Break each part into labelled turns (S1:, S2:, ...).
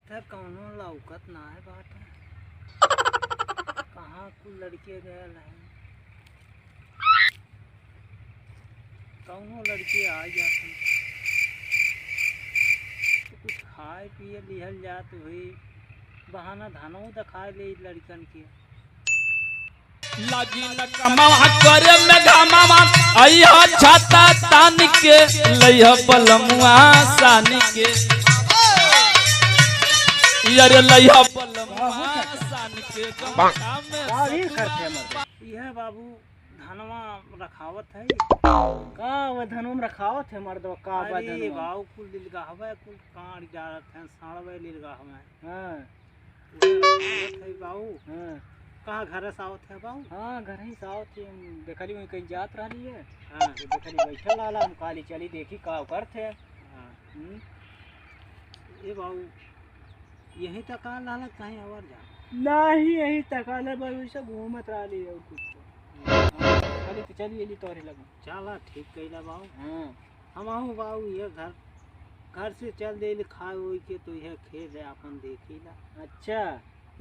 S1: था कौनो लौकत ना है बात है। कहाँ कुल लड़के गए हैं, कौनो लड़के आ जाते तो कुछ खाए पिए लिहल जात हुई बहाना धनो दिखाए ले लड़कन के
S2: लागी न कमावा करे में घामावा आइया छाता तान के लइह बलमुआ सान के यार लइह बलमुआ सान के कमा में
S1: यह बाबू धनवा रखावत है का वह धनवा रखावत है मर्द का अरे बाबू कुल दिल गाहवे कुल कांड जारत है साड़वे दिल गाहवे हां है बाबू हां कहाँ घर सावत है बाबू हाँ घर ही सावत है देखली वहीं कहीं जात रही है हाँ देखली बैठल लाला हम काली चली देखी का करते हाँ ये बाबू यहीं तक आ लाला कहीं और जा नहीं यहीं तक आले बाबू सब घूमत रही है कुछ खाली तो चली एली तोरे लग चला ठीक कइला बाबू हां हम आहू बाबू ये घर से चल दे खाए होई के तो यह खेल है अपन देखीला अच्छा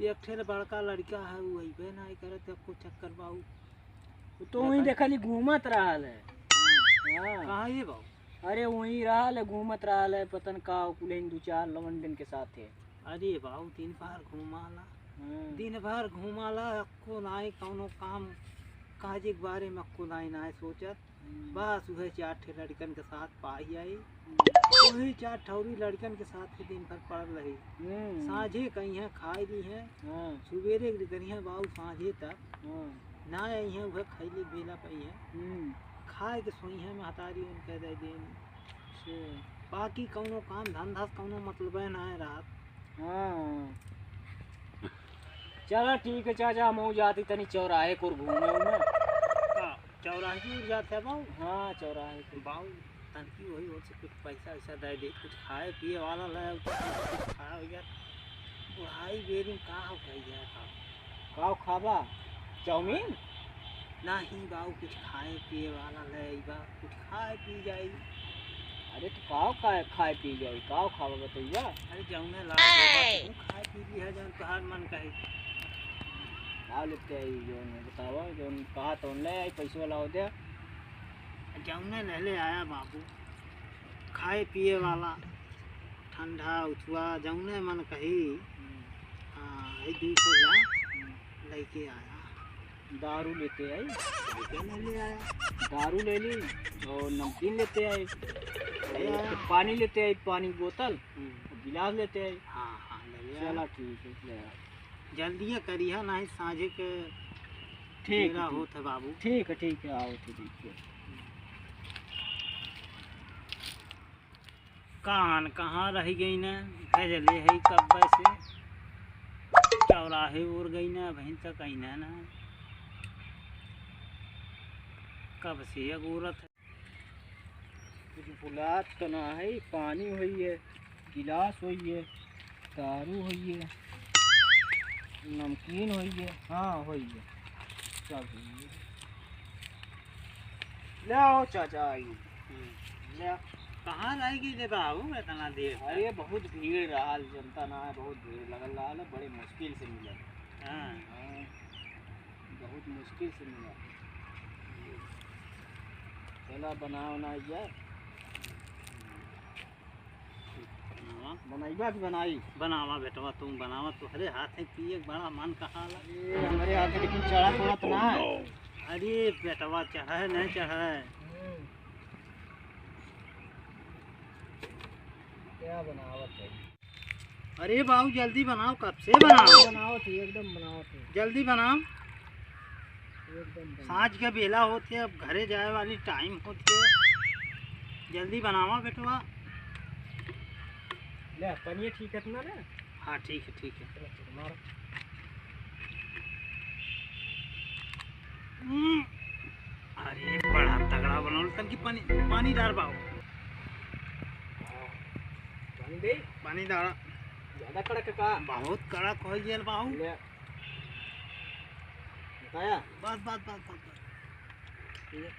S1: एक ठेर बड़का लड़का है वही बे नहीं करे तो को चक्कर बाबू तो वही देखली घूमत रहल है हां कहां ये बाबू अरे वही रहल है घूमत रहल है पतन का कुलेन दो चार लवंडन के साथ है अरे बाबू दिन भर घुमाला दिन भर घुमाला को नहीं कोनो काम काजे के बारे में को नहीं सोचत बस वह चार ठे लड़कन के साथ पाई आई वही चार ठौरी लड़कन के साथ ही दिन भर पड़ रही साझे कहीं है खाई ली है सुबेरे कहीं बाबू साझे तक ना आई है वह खैली बेला पई है खाए के सोई है महतारी उनके दे दिन बाकी कौनो काम धंधा कौनो मतलब है ना रात चलो ठीक है चाचा मऊ जाती तनी चौराहे को घूमे में चौराहे की जाते है बाबू हाँ चौराहे के बाबू तनकी वही हो कुछ पैसा वैसा दे दे कुछ खाए पिए वाला ले कुछ खाओ यार बुढ़ाई बेरी का हो गई है का खाबा चाउमीन नहीं बाबू कुछ खाए पिए वाला ले बा कुछ खाए पी जाई अरे तो काव खाए पी जाई काव खावा बताइया अरे जाऊने ला खाए पी ली है जन तोहार मन कहे आ लेते आई जो ने बतावा जो कहा तो ले आई पैसे वाला हो दे जाऊने ले आया बाबू खाए पिए वाला ठंडा उठवा जाऊने मन कही हाँ 200 ला लेके आया दारू लेते आई ले आया दारू ले ली और नमकीन लेते आए पानी लेते आई पानी बोतल गिलास लेते आई हाँ हाँ चला ठीक है ले जल्दी करिए नहीं साझे के ठीक हो थे बाबू ठीक है आओ ठीक है कहाँ रह गई ना भेजले है कब से चौराहे उड़ गई ना वहीं तक आई ना कब से अगूरत है कुछ बुलात तो ना है पानी हुई है गिलास हुई है दारू हुई है नमकीन हुई है हाँ हुई है सब ले आओ चाचा आई ले कहाँ रहेगी ले बाबू इतना देर अरे बहुत भीड़ रहा जनता ना है बहुत भीड़ लगल रहा है बड़े मुश्किल से मिला हाँ बहुत मुश्किल से मिला चला बना यार बनाईबा की बनावा बेटवा तुम बनावा तुम्हारे हाथ में पिए बड़ा मन कहा हमारे हाथ में लेकिन चढ़ा थोड़ा तो ना है अरे बेटवा चढ़ा है नहीं चढ़ा है क्या बनावत है अरे बाबू जल्दी बनाओ कब से बनाओ थी एकदम बनाओ थी जल्दी बनाओ एकदम साँझ के बेला होती है अब घरे जाए वाली टाइम होती है जल्दी बनावा बेटवा ले पनीर ठीक है ना हाँ ठीक है मारो अरे बड़ा तगड़ा बनाओ तन की पानी डाल पाओ पानी डाल ज़्यादा कड़क का बहुत कड़क हो गया बाबू बताया बस ठीक है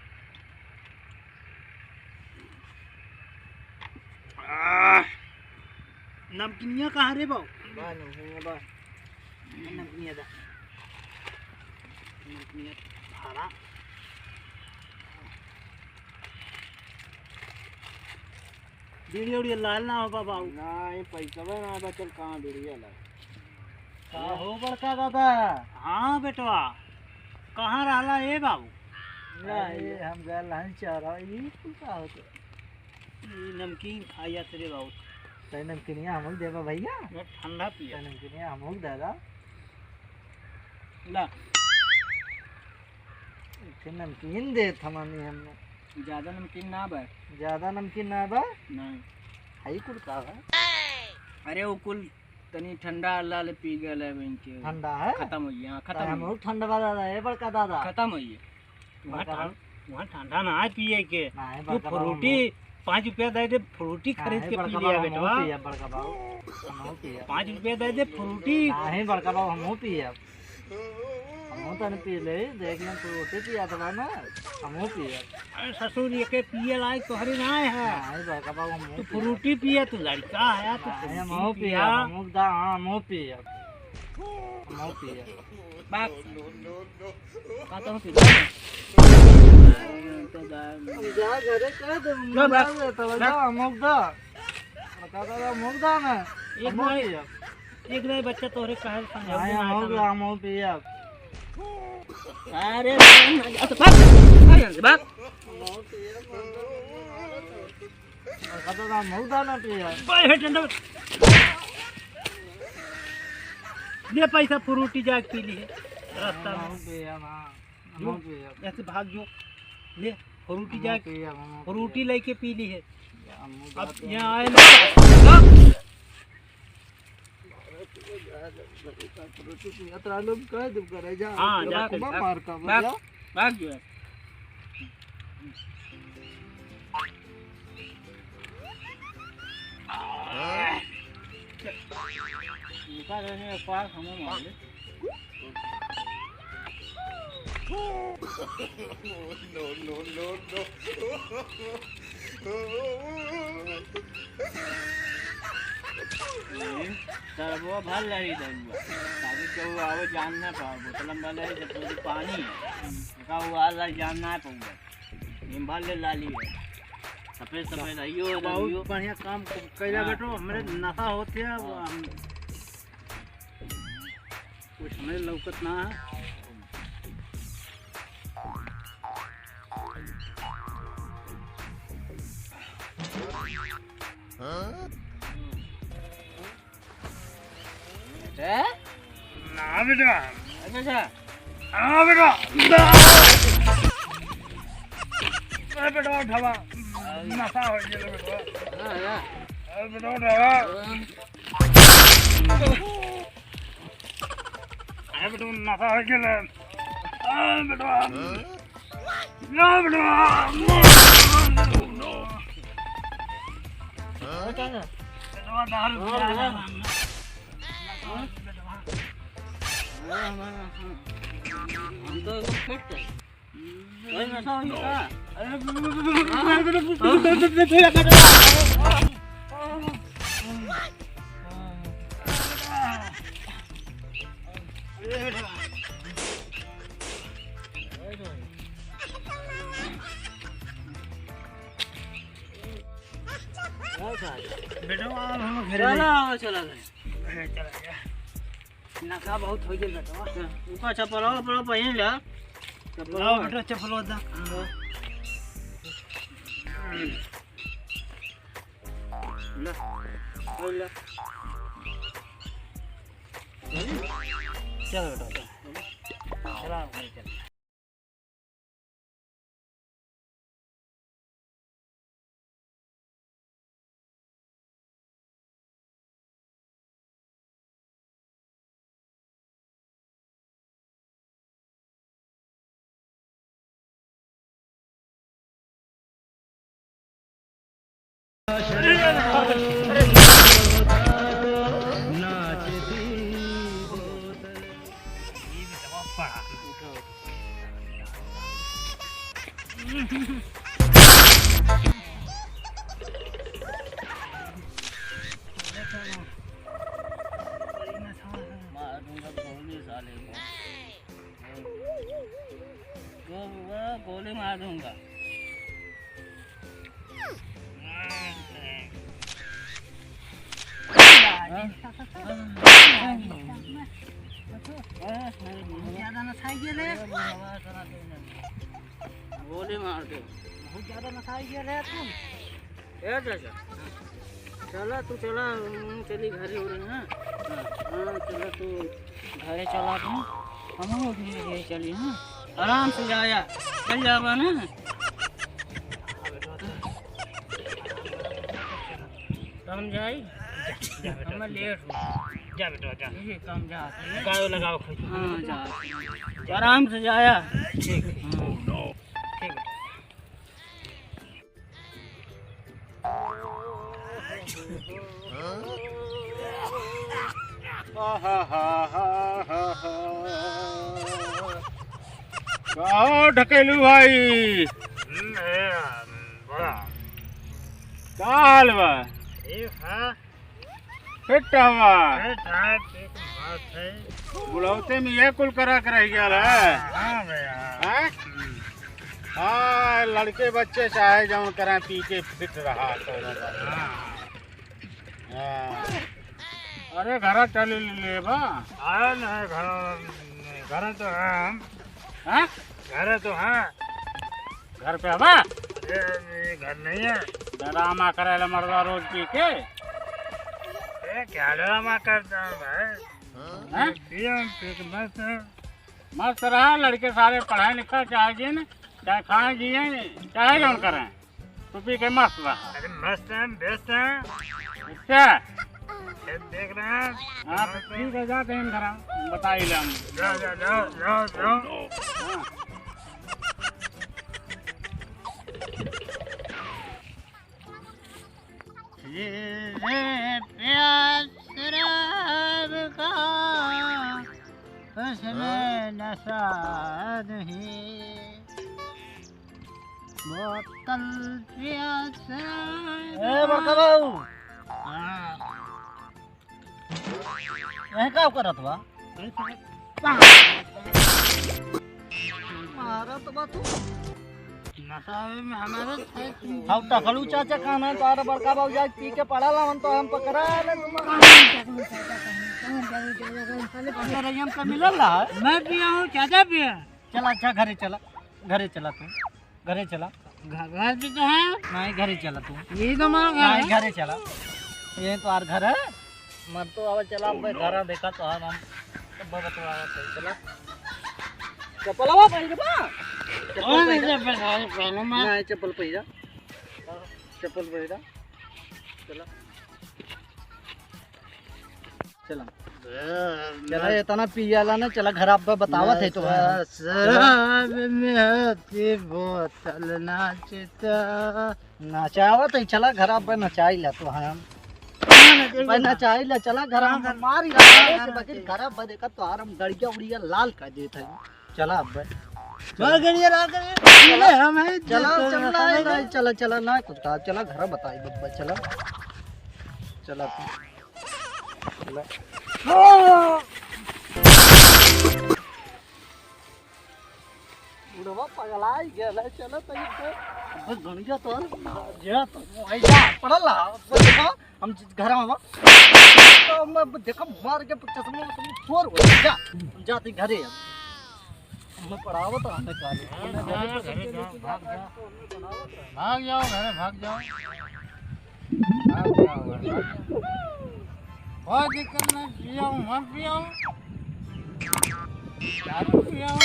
S1: नमकीनिया कहाँ रे बाबू नमकीन बा नमकीन दा नमकीन भाड़ा बीड़ी उड़ी लाल ना हो बाबू ना ये पैसा ना बचल कहाँ बीड़ी ला का हो बड़का दादा। हाँ बेटवा कहाँ रहला ये बाबू। ना ये हम गए हन चारा ये का होते ये नमकीन खाया तेरे बाबू। तो नमकीनिया हम देबा भैया ठंडा पिया नमकीनिया हम दादा ला फिर नमकीन दे थमानी हमने ज्यादा नमकीन ना बा नहीं हाई कुल का है। अरे वो कुल तनी ठंडा लाल पी गए इनके ठंडा है खत्म हो गया खत्म हम ठंडा वाला है बड़का दादा खत्म हो गया वहाँ ठंडा ना पिए के वो फ्रूटी 5 रुपया दे दे फ्रूटी खरीद के पी लिया बेटवा बड़का बाबू 5 रुपया दे दे फ्रूटी नहीं बड़का बाबू हम पिए हम तो नहीं पी ले देख ले फ्रूटी पिया था ना हम पिए ससुर ये के पिए लायक तो हरी ना है नहीं बड़का बाबू हम तो फ्रूटी पिए तो लड़का है तो हम पिया हम दा हम पिए बाप का तो पी तो जा घरे कह दे तो जा अमुक दा बता दा अमुक दा ना एक नहीं बच्चा तोरे कहे समझा हम पिया अरे तो बाप आयन से बाप कतो ना मौदा ना पिया भाई हे ठंडा ले पैसा फ्रूटी जाके पी ली है रास्ता में पिया ना ऐसे भाग जो ले फ्रूटी जाके फ्रूटी लेके पी ली है अब यहाँ आए ना लोग कह दो करे जा हां जाके मार का भाग जो है निकाल रहे पास हम मार ले वो भर लड़ी दंगा ताकि जो आवे जानना पाओ बोतल में डाले तो पानी का वो आला जानना पड़ेगा ये भर ले लाली है सफेद आइयो बहुत बढ़िया काम कैला बेटो हमरे नशा होते है हम कुछ हमें लौकत ना है ना बेटा अच्छा हाँ बेटा बेटा उठावा नशा हो गया बेटा बेटा उठावा अरे बेटा नशा हो गया बेटा ना बेटा हम तो फिट है कोई नशा हो गया बेटा चला गया नशा बहुत हो गया बेटा ऊपर चप्पल पहन लिया बेटा चप्पल दा चलो बेटा चला दूंगा। ज्यादा नसाई गेले, गोली मार दे। बहुत ज्यादा नसाई गेले तुम। ए चाचा चला तू, चला चली घरे हो रही है। हाँ चला तू घरे चला तू, हम धीरे चली। हाँ आराम से जाया, चल जावा ना। समझाई हम लेट हो। जा बेटा जा, ये काम जा गायो लगाओ। हाँ जा आराम से जाया। ठीक है ठीक है।
S3: ढकेलू भाई का हाल बा? फिट हवा बुढ़ौते में ये कुल करा कर रह गया है। हाँ लड़के बच्चे चाहे जौन करें पी के फिट रहा। अरे घर चल ले बा। घर तो है, घर तो है। घर पे हवा घर नहीं है। ड्रामा करे मर्दा रोज पी के। क्या ड्रामा करता हूँ भाई? मस्त रहा। लड़के सारे पढ़ाई लिखा चाहे जिन चाहे खाए जिए चाहे जौन करें तो पी के मस्त रहा। अरे मस्त है, बेस्ट है। अच्छा देख रहे हैं। हाँ तो ठीक है, जाते हैं घर। बताइए जाओ जाओ जाओ जाओ।
S1: नशा नहीं बोतल प्यासा। बड़का बाबू का करत बा? मारत बा तू नशा में हमारे हम टकलू चाचा खाना तार बड़का बाबू जाके पी के पड़ा ला तो हम पकड़ा ले। रैयम का मिलल ला। मैं पिया हूँ, चाचा पिया। चला अच्छा घरे चला, घरे चला तू, घरे चला। घर भी तो है। नहीं घरे चला तू, यही तो हमारा घर है। घरे चला, ये तो आर घर है। मत तो आवा चला घर देखा तो हम चला। चप्पल आवा पहन के बा। चप्पल पहिरा, चप्पल पहिरा। चला चला चला इतना पियाला ना। चला घर आप बतावत है तो बोतल नाचावत है। चला घर आप नचाई ला तो हम नचाई ला। चला घर मारी घर देखा तो हम गड़िया उड़िया लाल कर देते हैं। चला अब चला चला चला ना कुछ चला घर बताई बब्बा। चला चला चला बुढ़वा पगलाई गेल। चला तो गणिया तो जे तो ऐसा पड़ला हम घर में तो मैं देखा मार के चश्मा छोड़ हो जा जाते घरे। मैं पढ़ावत हमें काले भाग जाओ घरे, भाग जाओ। कोई दिक्कत नहीं, पियाऊँ मत पियाऊँ, दारू पियाऊँ